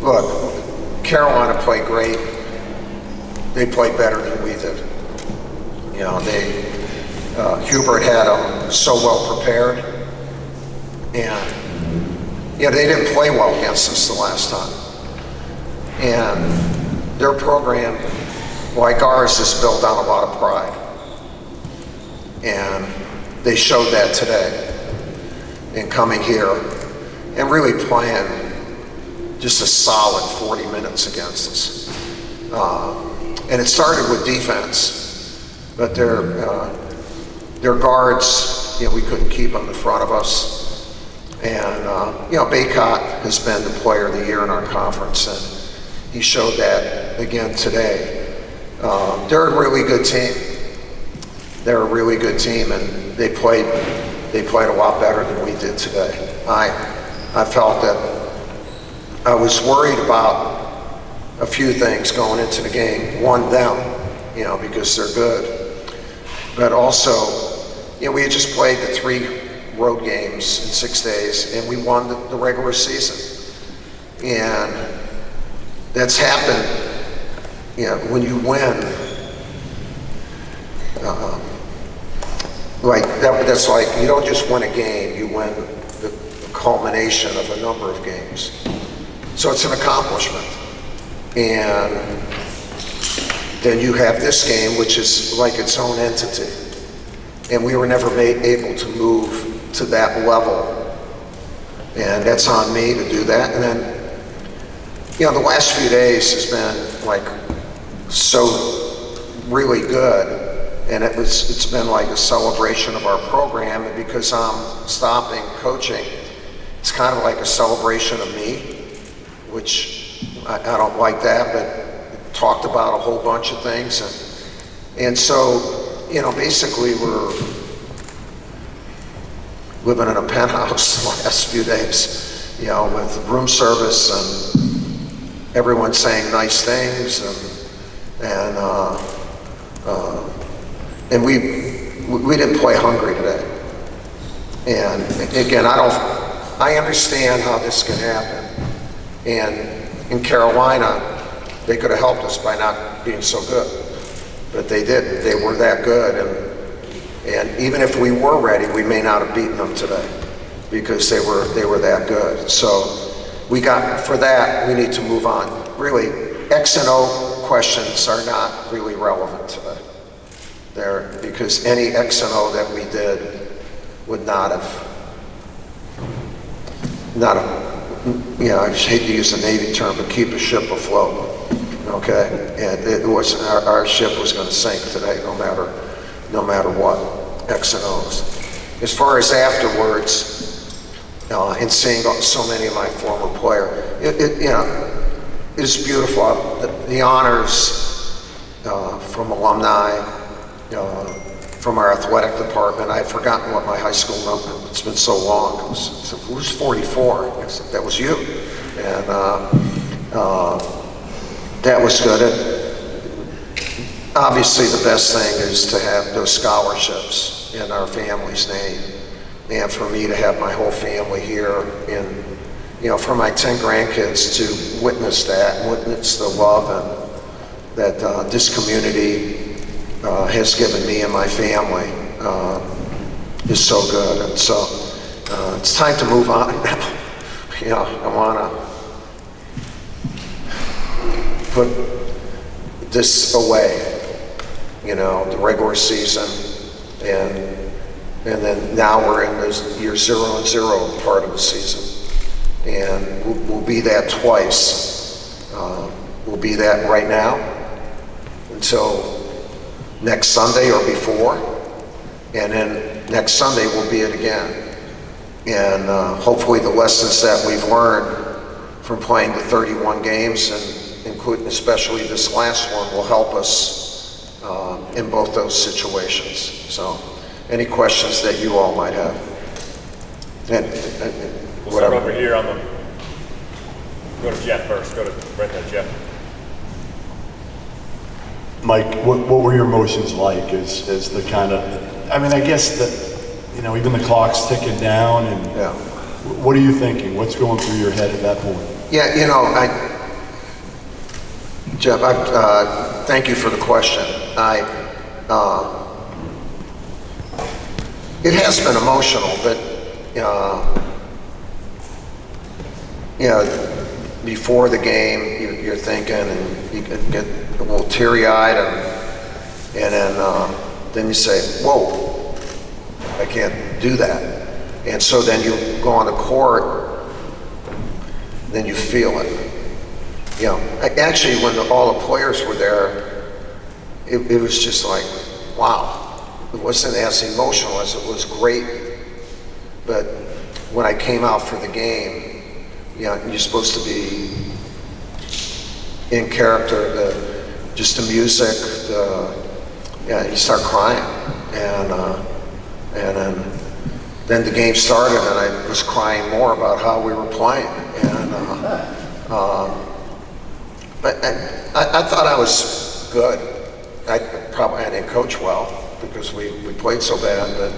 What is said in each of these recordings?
Look, Carolina played great. They played better than we did. You know, Hubert had them so well prepared, and they didn't play well against us the last time. And their program, like ours, is built on a lot of pride, and they showed that today in coming here and really playing just a solid 40 minutes against us. And it started with defense, but their guards, we couldn't keep them in front of us. And, Baycott has been the player of the year in our conference, and he showed that again today. They're a really good team. They're a really good team, and they played a lot better than we did today. I felt that I was worried about a few things going into the game. One, them, because they're good. But also, we had just played the 3 road games in 6 days, and we won the regular season. And that's happened, when you win. That's like, you don't just win a game, you win the culmination of a number of games. So it's an accomplishment. And then you have this game, which is like its own entity. And we were never able to move to that level. And that's on me to do that. And then, the last few days has been like so really good. And it's been like a celebration of our program. And because I'm stopping coaching, it's kind of like a celebration of me, which I don't like that, but talked about a whole bunch of things. And so, basically we're living in a penthouse the last few days, with room service and everyone saying nice things. And we didn't play hungry today. And again, I understand how this can happen. And in Carolina, they could have helped us by not being so good, but they didn't. They were that good, and even if we were ready, we may not have beaten them today because they were that good. So for that, we need to move on. Really, X and O questions are not really relevant today. Because any X and O that we did would not have, I hate to use the Navy term, but keep a ship afloat, okay? And it was, our ship was going to sink today, no matter what, X and O's. As far as afterwards, and seeing so many of my former players, it's beautiful. The honors from alumni, from our athletic department. I've forgotten what my high school number, it's been so long. Who's 44? That was you. And that was good. Obviously the best thing is to have those scholarships in our family's name. And for me to have my whole family here and, for my 10 grandkids to witness that, witness the love and that this community has given me and my family is so good. And so it's time to move on now. I want to put this away, the regular season, and then now we're in this year 0 and 0 part of the season. And we'll be that twice. We'll be that right now until next Sunday or before, and then next Sunday we'll be it again. And hopefully the lessons that we've learned from playing the 31 games, and including especially this last one, will help us in both those situations. So, any questions that you all might have? And we'll start over here on the. Go to Jeff first. Go to right there, Jeff. Mike, what were your emotions like as the kind of, I guess that, even the clock's ticking down, and what are you thinking? What's going through your head at that point? Yeah, Jeff, thank you for the question. It has been emotional, but before the game, you're thinking, and you can get a little teary-eyed, and then you say, "Whoa, I can't do that." And so then you go on the court, then you feel it. Actually, when all the players were there, it was just like, wow. It wasn't as emotional as it was great, but when I came out for the game, you're supposed to be in character. Just the music, you start crying, and then the game started, and I was crying more about how we were playing, but I thought I was good. I didn't coach well because we played so bad, but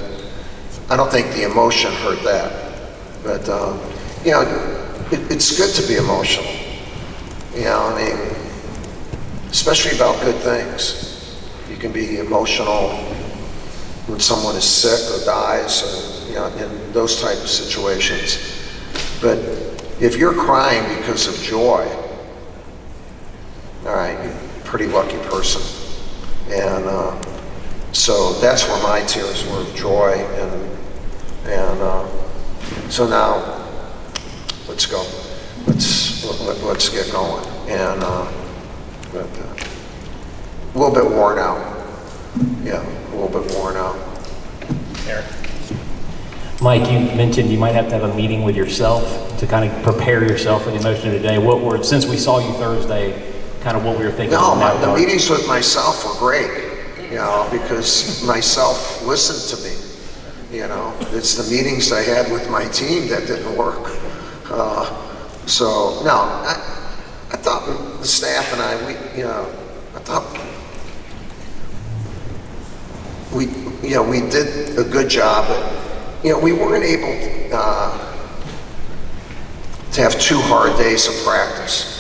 I don't think the emotion hurt that. But it's good to be emotional. Especially about good things. You can be emotional when someone is sick or dies, or in those type of situations. But if you're crying because of joy, all right, you're a pretty lucky person. And so that's where my tears were, of joy, and so now let's go. Let's get going. And but a little bit worn out. Yeah, a little bit worn out. Aaron? Mike, you mentioned you might have to have a meeting with yourself to kind of prepare yourself for the emotion of the day. Since we saw you Thursday, kind of what we were thinking? No, the meetings with myself were great, because myself listened to me. It's the meetings I had with my team that didn't work. So, no, I thought the staff and I thought we did a good job, but, we weren't able to have 2 hard days of practice.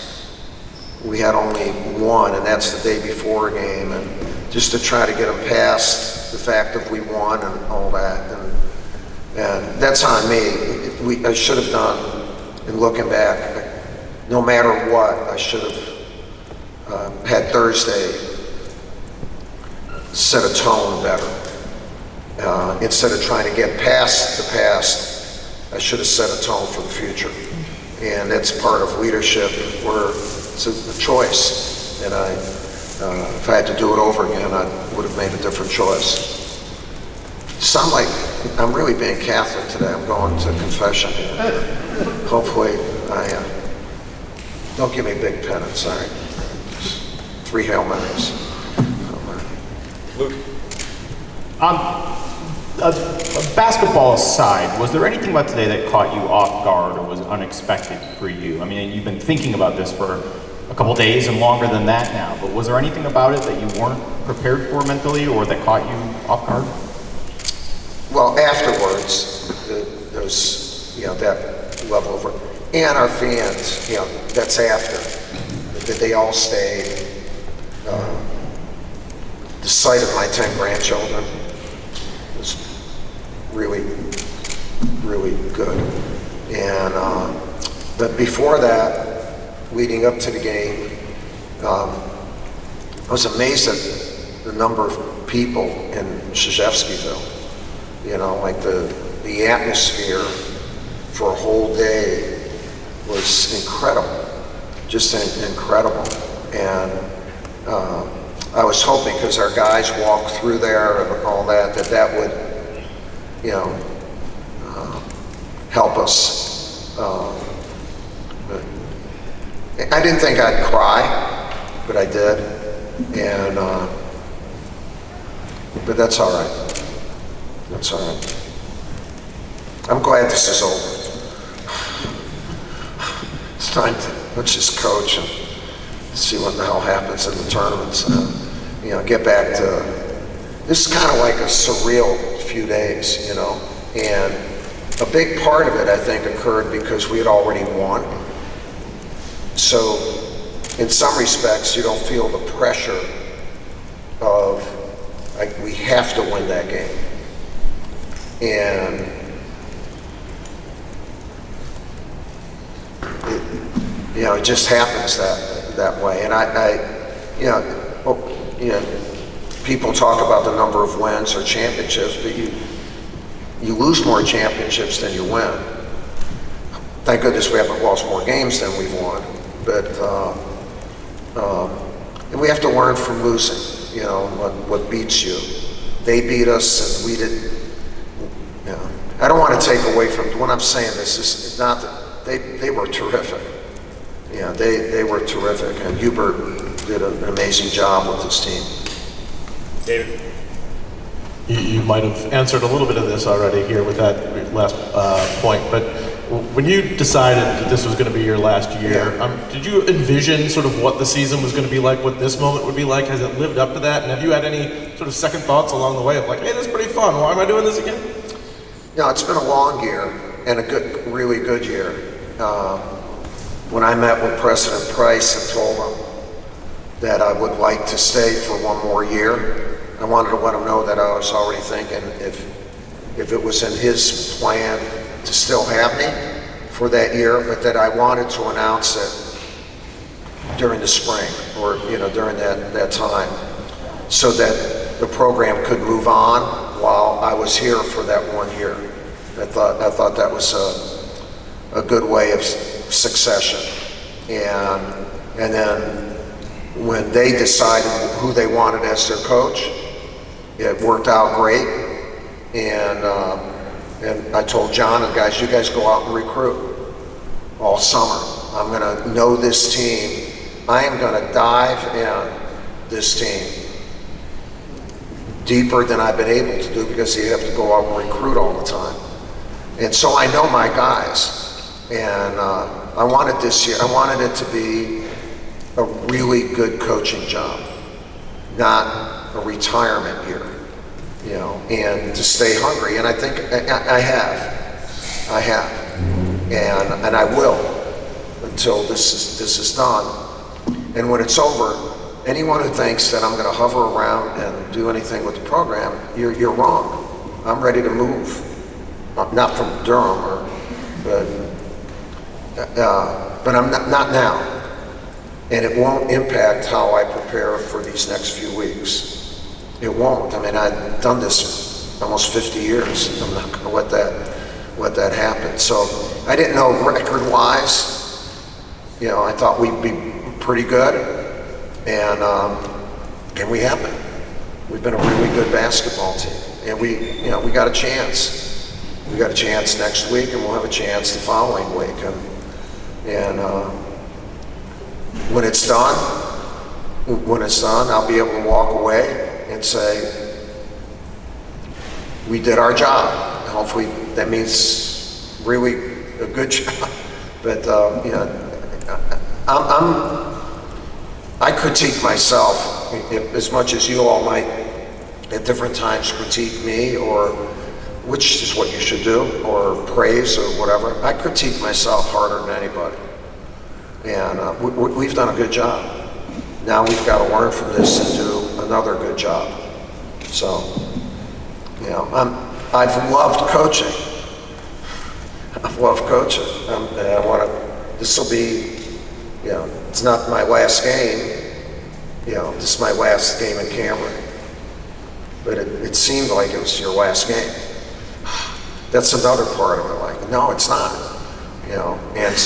We had only one, and that's the day before a game, and just to try to get them past the fact that we won and all that, and that's on me. I should have done, and looking back, no matter what, I should have had Thursday set a tone better. Instead of trying to get past the past, I should have set a tone for the future, and that's part of leadership, where it's a choice, and if I had to do it over again, I would have made a different choice. Sound like I'm really being Catholic today. I'm going to confession here. Hopefully, don't give me big penance, all right? 3 Hail Marys. Luke? Basketball aside, was there anything about today that caught you off guard or was unexpected for you? I mean, you've been thinking about this for a couple days and longer than that now, but was there anything about it that you weren't prepared for mentally or that caught you off guard? Well, afterwards, there's, that level of work. And our fans, that's after. They all stayed. The sight of my 10 grandchildren was really, really good. And, but before that, leading up to the game, I was amazed at the number of people in Krzyzewskiville. Like the atmosphere for a whole day was incredible, just incredible. And I was hoping, because our guys walked through there and all that would, help us. But I didn't think I'd cry, but I did. And but that's all right. That's all right. I'm glad this is over. It's time let's just coach and see what the hell happens in the tournaments. Get back to, this is kind of like a surreal few days, and a big part of it, I think, occurred because we had already won. So in some respects, you don't feel the pressure of, like, we have to win that game. And it just happens that way. And people talk about the number of wins or championships, but you lose more championships than you win. Thank goodness we haven't lost more games than we've won, but and we have to learn from losing. What beats you. They beat us, and we didn't. I don't want to take away from when I'm saying this. This is not that they were terrific. They were terrific, and Hubert did an amazing job with his team. David. You might have answered a little bit of this already here with that last point, but when you decided that this was going to be your last year, did you envision sort of what the season was going to be like, what this moment would be like? Has it lived up to that? And have you had any sort of second thoughts along the way of like, hey, this is pretty fun. Why am I doing this again? It's been a long year and a really good year. When I met with President Price and told him that I would like to stay for one more year, I wanted to let him know that I was already thinking if it was in his plan to still have me for that year, but that I wanted to announce it during the spring or during that time, so that the program could move on while I was here for that 1 year. I thought that was a good way of succession, and then when they decided who they wanted as their coach, it worked out great, and I told John and guys, you guys go out and recruit all summer. I'm gonna know this team. I am gonna dive in this team deeper than I've been able to do because you have to go out and recruit all the time. And so I know my guys, and I wanted this year, I wanted it to be a really good coaching job, not a retirement year, and to stay hungry. And I think I have, and I will until this is done. And when it's over, anyone who thinks that I'm going to hover around and do anything with the program, you're wrong. I'm ready to move, not from Durham, but I'm not now. And it won't impact how I prepare for these next few weeks. It won't. I mean, I've done this almost 50 years. I'm not going to let that happen. So I didn't know record-wise. I thought we'd be pretty good, and we have been. We've been a really good basketball team, and we got a chance. We got a chance next week, and we'll have a chance the following week, and when it's done, I'll be able to walk away and say, we did our job. Hopefully that means really a good job. But I critique myself as much as you all might at different times critique me, or which is what you should do, or praise or whatever. I critique myself harder than anybody. And we've done a good job. Now we've got to learn from this and do another good job. So, I've loved coaching. I've loved coaching. This will be, it's not my last game. This is my last game in Cameron. But it seemed like it was your last game. That's another part of it. Like, no, it's not. And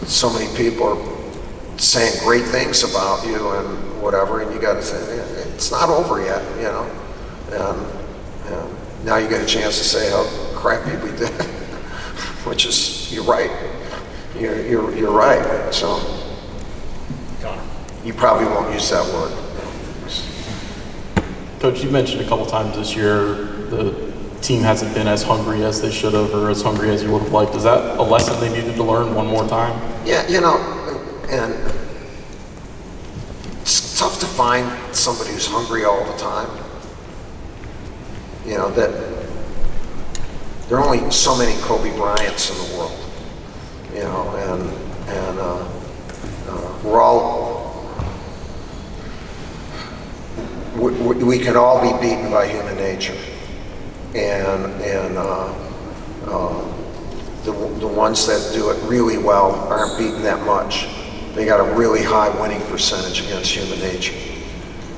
so many people are saying great things about you and whatever, and you got to say, it's not over yet, and now you get a chance to say how crappy we did, which is, you're right. You're right. So you probably won't use that word. Coach, you mentioned a couple times this year the team hasn't been as hungry as they should have, or as hungry as you would have liked. Is that a lesson they needed to learn one more time? Yeah, and it's tough to find somebody who's hungry all the time. That there are only so many Kobe Bryants in the world, we can all be beaten by human nature, and the ones that do it really well aren't beaten that much. They got a really high winning percentage against human nature.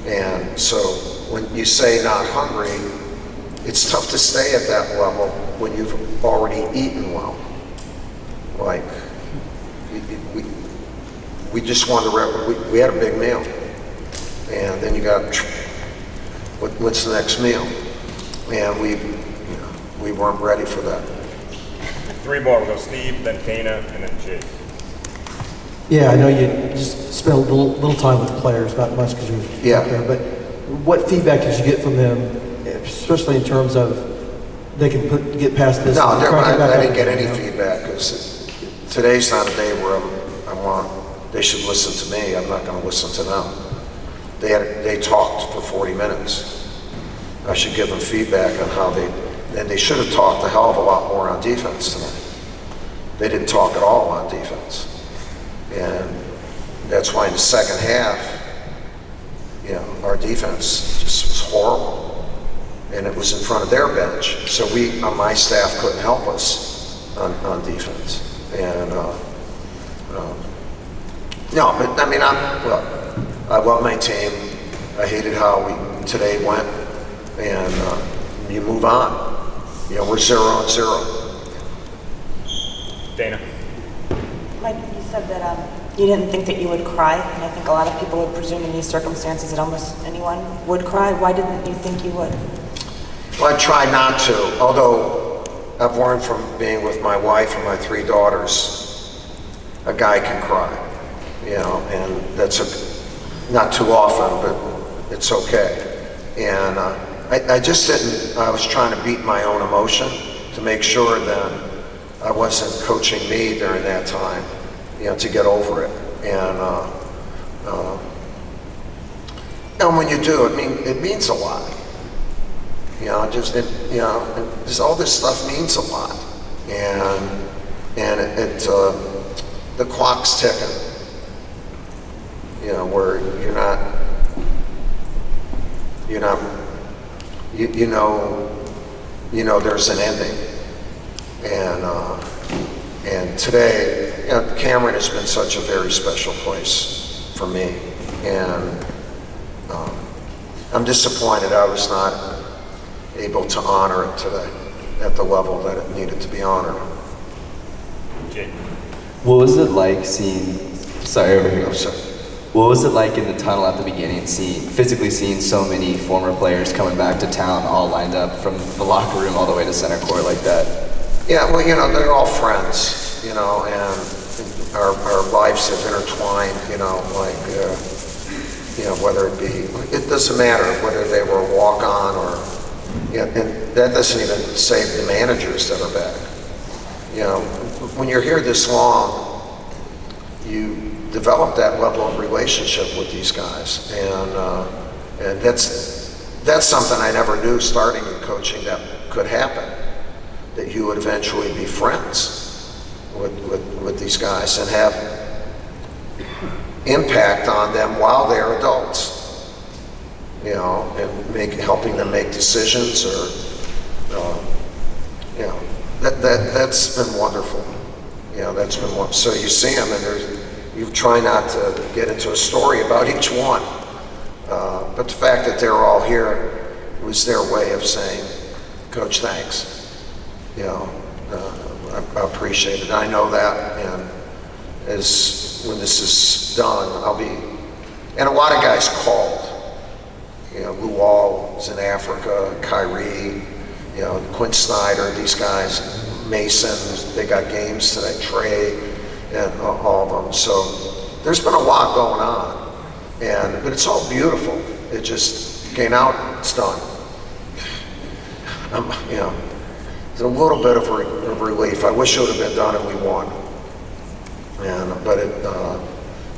And so when you say not hungry, it's tough to stay at that level when you've already eaten well. Like, we just wanted to, we had a big meal. And then you got, what's the next meal? And we weren't ready for that. 3 more. We'll go Steve, then Dana, and then Jake. Yeah, I know you just spent a little time with the players, not much because you were Yeah. up there, but what feedback did you get from them, especially in terms of they can get past this? No, and crank it back I up didn't get again, any you know? feedback because today's not a day where they should listen to me. I'm not going to listen to them. They talked for 40 minutes. I should give them feedback on how and they should have talked a hell of a lot more on defense tonight. They didn't talk at all on defense. And that's why in the second half, our defense just was horrible. And it was in front of their bench. So my staff couldn't help us on defense. And no, but I mean, I love my team. I hated how today went. And you move on. We're 0-0. Dana. Mike, you said that you didn't think that you would cry, and I think a lot of people would presume in these circumstances that almost anyone would cry. Why didn't you think you would? Well, I try not to, although I've learned from being with my wife and my 3 daughters, a guy can cry, and that's not too often, but it's okay. And I just didn't, I was trying to beat my own emotion to make sure that I wasn't coaching me during that time, to get over it. And when you do, it means a lot. Just all this stuff means a lot. And the clock's ticking, where you're not, there's an ending. And today, Cameron has been such a very special place for me. And I'm disappointed I was not able to honor it today at the level that it needed to be honored. Jake. What was it like seeing, sorry, over here. I'm sorry. What was it like in the tunnel at the beginning, physically seeing so many former players coming back to town, all lined up from the locker room all the way to center court like that? Yeah, well, they're all friends, and our lives have intertwined, whether it be, it doesn't matter whether they were a walk-on or, and that doesn't even save the managers that are back. When you're here this long, you develop that level of relationship with these guys, and that's something I never knew starting in coaching that could happen, that you would eventually be friends with these guys and have impact on them while they're adults, and helping them make decisions or, that's been wonderful. That's been wonderful. So you see them and you try not to get into a story about each one. But the fact that they're all here was their way of saying, Coach, thanks. I appreciate it. I know that, and when this is done, and a lot of guys called. Luol is in Africa, Kyrie, Quinn Snyder, these guys, Mason, they got games today, Trey, and all of them. So there's been a lot going on, but it's all beautiful. It just, okay, now it's done. It's a little bit of relief. I wish it would have been done and we won. But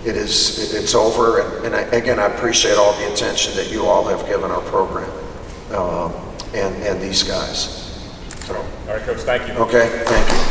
it's over. And again, I appreciate all the attention that you all have given our program and these guys. So, All right, Coach, thank you. okay, thank you.